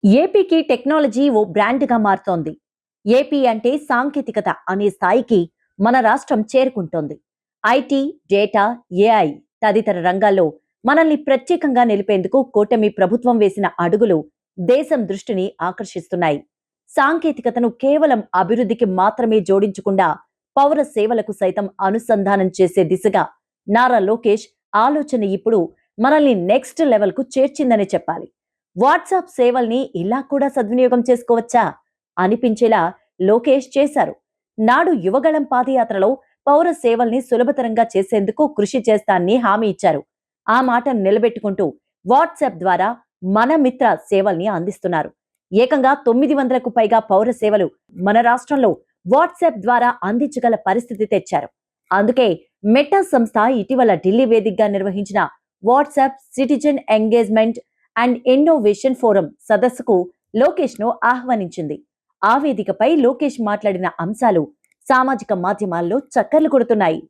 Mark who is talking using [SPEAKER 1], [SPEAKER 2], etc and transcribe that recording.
[SPEAKER 1] ఏపీకి టెక్నాలజీ ఓ బ్రాండ్‌గా మారుతోంది. ఏపీ అంటే సాంకేతికత అనే స్థాయికి మన రాష్ట్రం చేరుకుంటోంది. ఐటీ, డేటా, ఏఐ తదితర రంగాల్లో మనల్ని ప్రత్యేకంగా నిలిపేందుకు కూటమి ప్రభుత్వం వేసిన అడుగులు దేశం దృష్టిని ఆకర్షిస్తున్నాయి. సాంకేతికతను కేవలం అభివృద్ధికి మాత్రమే జోడించకుండా పౌర సేవలకు సైతం అనుసంధానం చేసే దిశగా నారా లోకేష్ ఆలోచన ఇప్పుడు మనల్ని నెక్స్ట్ లెవెల్‌కు చేర్చిందనే చెప్పాలి. వాట్సాప్ సేవల్ని ఇలా కూడా సద్వినియోగం చేసుకోవచ్చా అనిపించేలా లోకేష్ చేశారు. నాడు యువగళం పాదయాత్రలో పౌర సేవల్ని సులభతరంగా చేసేందుకు కృషి చేస్తానని హామీ ఇచ్చారు. ఆ మాటను నిలబెట్టుకుంటూ వాట్సాప్ ద్వారా మన మిత్ర సేవల్ని అందిస్తున్నారు. ఏకంగా 900కు పైగా పౌర సేవలు మన రాష్ట్రంలో వాట్సాప్ ద్వారా అందించగల పరిస్థితి తెచ్చారు. అందుకే మెటా సంస్థ ఇటీవల ఢిల్లీ వేదికగా నిర్వహించిన WhatsApp citizen engagement and innovation forum సదస్సుకు లోకేష్ ను ఆహ్వానించింది. ఆ వేదికపై లోకేష్ మాట్లాడిన అంశాలు సామాజిక మాధ్యమాల్లో చక్కర్లు కొడుతున్నాయి.